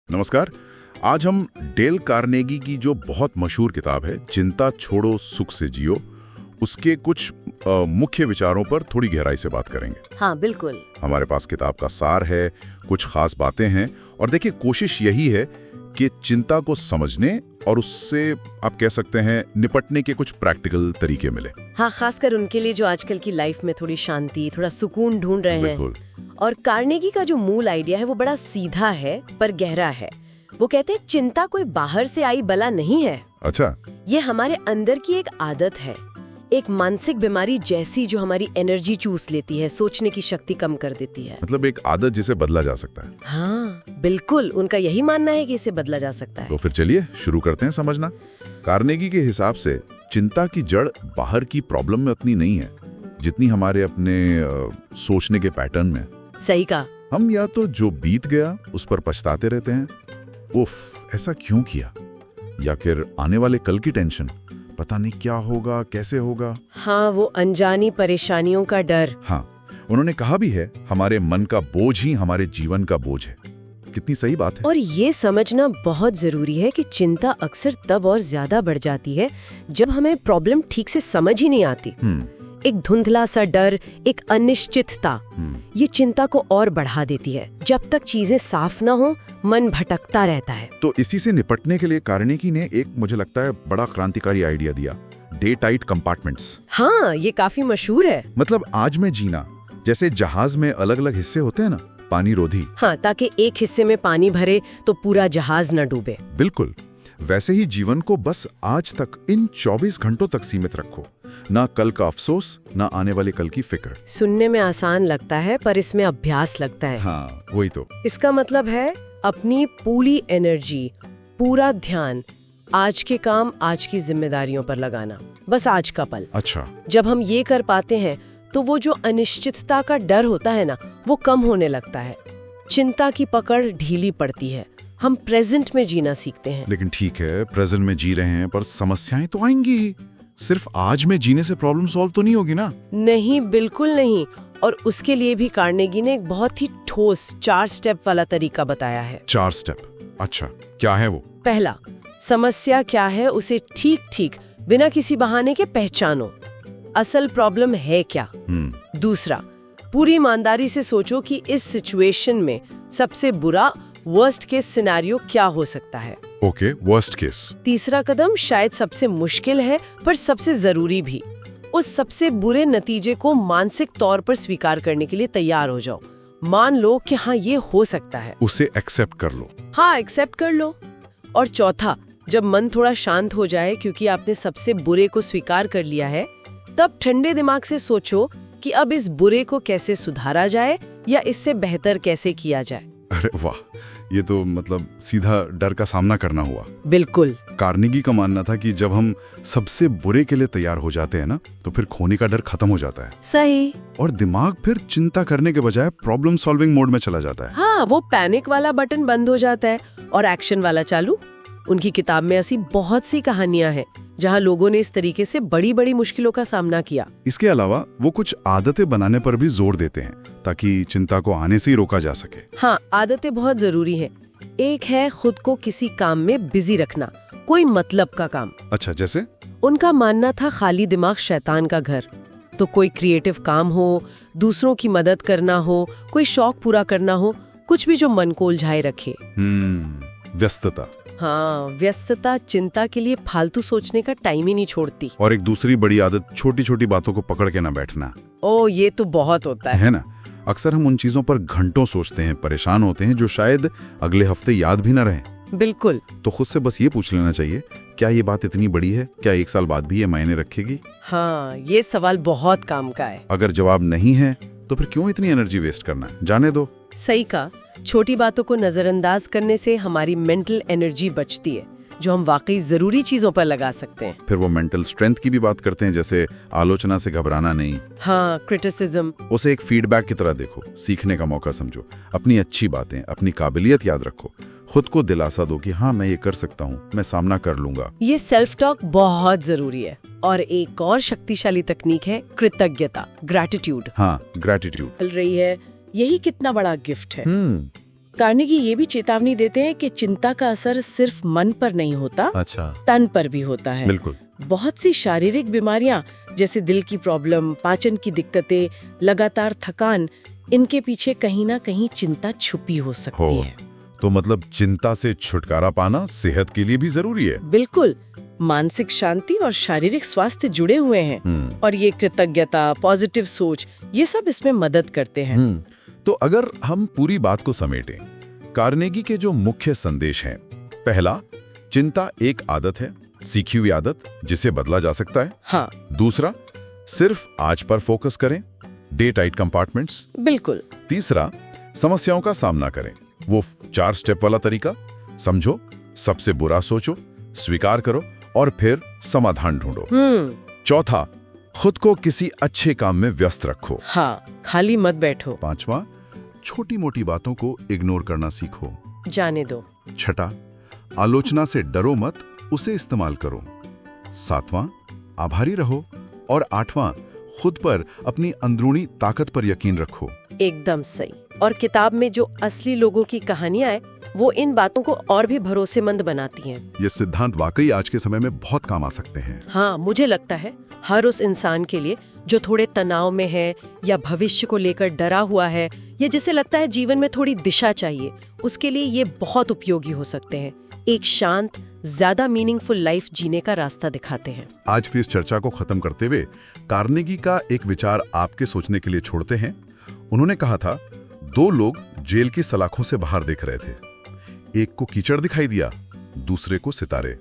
नमस्कार। आज हम डेल कार्नेगी की जो बहुत मशहूर किताब है चिंता छोड़ो सुख से जियो, उसके कुछ मुख्य विचारों पर थोड़ी गहराई से बात करेंगे। हाँ बिल्कुल। हमारे पास किताब का सार है, कुछ खास बातें हैं और देखिए कोशिश यही है कि चिंता को समझने और उससे आप कह सकते हैं निपटने के कुछ प्रैक्टिकल तरीके मिले। हाँ, खासकर उनके लिए जो आजकल की लाइफ में थोड़ी शांति, थोड़ा सुकून ढूंढ रहे हैं। और कार्नेगी का जो मूल आइडिया है वो बड़ा सीधा है पर गहरा है। वो कहते हैं चिंता कोई बाहर से आई बला नहीं है। अच्छा। ये हमारे अंदर की एक आदत है, एक मानसिक बीमारी जैसी जो हमारी एनर्जी चूस लेती है, सोचने की शक्ति कम कर देती है। मतलब एक आदत जिसे बदला जा सकता है। हाँ बिल्कुल, उनका यही मानना है कि इसे बदला जा सकता है। तो फिर चलिए शुरू करते हैं समझना। कार्नेगी के हिसाब से चिंता की जड़ बाहर की प्रॉब्लम में उतनी नहीं है जितनी हमारे अपने सोचने के पैटर्न में। सही कहा। हम या तो जो बीत गया उस पर पछताते रहते हैं, उफ ऐसा क्यों किया, या फिर आने वाले कल की टेंशन, पता नहीं क्या होगा कैसे होगा। हाँ, वो अनजानी परेशानियों का डर। हाँ, उन्होंने कहा भी है हमारे मन का बोझ ही हमारे जीवन का बोझ है। कितनी सही बात है। और ये समझना बहुत जरूरी है कि चिंता अक्सर तब और ज्यादा बढ़ जाती है जब हमें प्रॉब्लम ठीक से समझ ही नहीं आती। एक धुंधला सा डर, एक अनिश्चितता, ये चिंता को और बढ़ा देती है। जब तक चीजें साफ ना हो मन भटकता रहता है। तो इसी से निपटने के लिए कार्नेगी ने एक मुझे लगता है बड़ा क्रांतिकारी आइडिया दिया, डे टाइट कंपार्टमेंट्स। हाँ, ये काफी मशहूर है। मतलब आज में जीना, जैसे जहाज में अलग अलग हिस्से होते हैं ना, पानी रोधी। हाँ, ताकि एक हिस्से में पानी भरे तो पूरा जहाज न डूबे। बिल्कुल वैसे ही जीवन को बस आज तक इन 24 घंटों तक सीमित रखो। ना कल का अफसोस, ना आने वाले कल की फिक्र। सुनने में आसान लगता है पर इसमें अभ्यास लगता है। हाँ वही तो। इसका मतलब है अपनी पूरी एनर्जी, पूरा ध्यान आज के काम, आज की जिम्मेदारियों पर लगाना, बस आज का पल। अच्छा। जब हम ये कर पाते हैं तो वो जो अनिश्चितता का डर होता है ना, वो कम होने लगता है। चिंता की पकड़ ढीली पड़ती है, हम प्रेजेंट में जीना सीखते हैं। लेकिन ठीक है, प्रेजेंट में जी रहे हैं पर समस्याएं तो आएंगी ही। सिर्फ आज में जीने से प्रॉब्लम सॉल्व तो नहीं होगी ना? नहीं, बिल्कुल नहीं। और उसके लिए भी कार्नेगी ने एक बहुत ही ठोस 4 स्टेप वाला तरीका बताया है। 4 स्टेप? अच्छा, क्या है वो? पहला, समस्या क्या है उसे ठीक ठीक बिना किसी बहाने के पहचानो। असल प्रॉब्लम है क्या? दूसरा, पूरी ईमानदारी से सोचो कि इस सिचुएशन में सबसे बुरा वर्स्ट केस सिनेरियो क्या हो सकता है। Okay, worst case. तीसरा कदम शायद सबसे मुश्किल है पर सबसे जरूरी भी। उस सबसे बुरे नतीजे को मानसिक तौर पर स्वीकार करने के लिए तैयार हो जाओ। मान लो कि हाँ ये हो सकता है, उसे एक्सेप्ट कर लो। हाँ, एक्सेप्ट कर लो। और चौथा, जब मन थोड़ा शांत हो जाए क्योंकि आपने सबसे बुरे को स्वीकार कर लिया है, तब ठंडे दिमाग से सोचो कि अब इस बुरे को कैसे सुधारा जाए या इससे बेहतर कैसे किया जाए। अरे वाह, ये तो मतलब सीधा डर का सामना करना हुआ। बिल्कुल। कार्नेगी का मानना था कि जब हम सबसे बुरे के लिए तैयार हो जाते हैं ना, तो फिर खोने का डर खत्म हो जाता है। सही। और दिमाग फिर चिंता करने के बजाय प्रॉब्लम सॉल्विंग मोड में चला जाता है। हाँ, वो पैनिक वाला बटन बंद हो जाता है और एक्शन वाला चालू। उनकी किताब में ऐसी बहुत सी कहानियां हैं जहां लोगों ने इस तरीके से बड़ी बड़ी मुश्किलों का सामना किया। इसके अलावा वो कुछ आदतें बनाने पर भी जोर देते हैं ताकि चिंता को आने से ही रोका जा सके। हाँ, आदतें बहुत जरूरी है। एक है खुद को किसी काम में बिजी रखना, कोई मतलब का काम। अच्छा, जैसे? उनका मानना था खाली दिमाग शैतान का घर। तो कोई क्रिएटिव काम हो, दूसरों की मदद करना हो, कोई शौक पूरा करना हो, कुछ भी जो मन को उलझाए रखे। व्यस्तता। हाँ, व्यस्तता चिंता के लिए फालतू सोचने का टाइम ही नहीं छोड़ती। और एक दूसरी बड़ी आदत, छोटी छोटी बातों को पकड़ के ना बैठना। ओ, ये तो बहुत होता है ना? अक्सर हम उन चीजों पर घंटों सोचते हैं, परेशान होते हैं जो शायद अगले हफ्ते याद भी ना रहे। बिल्कुल। तो खुद से बस ये पूछ लेना चाहिए, क्या ये बात इतनी बड़ी है? क्या 1 साल बाद भी ये मायने रखेगी? हाँ, ये सवाल बहुत काम का है। अगर जवाब नहीं है तो फिर क्यों इतनी एनर्जी वेस्ट करना, जाने दो। सही कहा। छोटी बातों को नजरअंदाज करने से हमारी मेंटल एनर्जी बचती है जो हम वाकई जरूरी चीजों पर लगा सकते हैं। फिर वो मेंटल स्ट्रेंथ की भी बात करते हैं, जैसे आलोचना से घबराना नहीं। हाँ, क्रिटिसिज्म। उसे एक फीडबैक की तरह देखो, सीखने का मौका समझो। अपनी अच्छी बातें, अपनी काबिलियत याद रखो। खुद को दिलासा दो कि हाँ मैं ये कर सकता हूँ, मैं सामना कर लूंगा। ये सेल्फ टॉक बहुत जरूरी है। और एक और शक्तिशाली तकनीक है कृतज्ञता, ग्रैटिट्यूड। हाँ, ग्रैटिट्यूड। चल रही है, यही कितना बड़ा गिफ्ट है। कार्नेगी ये भी चेतावनी देते हैं कि चिंता का असर सिर्फ मन पर नहीं होता, अच्छा, तन पर भी होता है। बिल्कुल। बहुत सी शारीरिक बीमारियां जैसे दिल की प्रॉब्लम, पाचन की दिक्कतें, लगातार थकान, इनके पीछे कहीं ना कहीं चिंता छुपी हो सकती है। तो मतलब चिंता से छुटकारा पाना सेहत के लिए भी जरूरी है। बिल्कुल, मानसिक शांति और शारीरिक स्वास्थ्य जुड़े हुए हैं और ये कृतज्ञता, पॉजिटिव सोच, ये सब इसमें मदद करते हैं। तो अगर हम पूरी बात को समेटें, कार्नेगी के जो मुख्य संदेश हैं, पहला, चिंता एक आदत है, सीखी हुई आदत जिसे बदला जा सकता है। हाँ, दूसरा, सिर्फ आज पर फोकस करें, डे टाइट कंपार्टमेंट्स। बिल्कुल। तीसरा, समस्याओं का सामना करें, वो 4 स्टेप वाला तरीका, समझो, सबसे बुरा सोचो, स्वीकार करो और फिर समाधान ढूंढो। चौथा, खुद को किसी अच्छे काम में व्यस्त रखो। हाँ, खाली मत बैठो। पांचवा, छोटी मोटी बातों को इग्नोर करना सीखो। जाने दो। छठा, आलोचना से डरो मत, उसे इस्तेमाल करो। सातवां, आभारी रहो। और आठवां, खुद पर, अपनी अंदरूनी ताकत पर यकीन रखो। एकदम सही। और किताब में जो असली लोगों की कहानियां हैं, वो इन बातों को और भी भरोसेमंद बनाती हैं। ये सिद्धांत वाकई आज के समय में बहुत काम आ सकते हैं। हाँ, मुझे लगता है हर उस इंसान के लिए जो थोड़े तनाव में है या भविष्य को लेकर डरा हुआ है या जिसे लगता है जीवन में थोड़ी दिशा चाहिए, उसके लिए ये बहुत उपयोगी हो सकते हैं। एक शांत, ज्यादा मीनिंगफुल लाइफ जीने का रास्ता दिखाते हैं। आज की इस चर्चा को खत्म करते हुए कार्नेगी का एक विचार आपके सोचने के लिए छोड़ते हैं। उन्होंने कहा था, 2 लोग जेल की सलाखों से बाहर देख रहे थे। एक को कीचड़ दिखाई दिया, दूसरे को सितारे।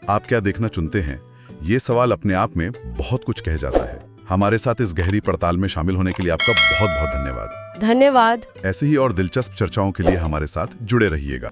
आप क्या देखना चुनते हैं? ये सवाल अपने आप में बहुत कुछ कह जाता है। हमारे साथ इस गहरी पड़ताल में शामिल होने के लिए आपका बहुत बहुत धन्यवाद। धन्यवाद। ऐसे ही और दिलचस्प चर्चाओं के लिए हमारे साथ जुड़े रहिएगा।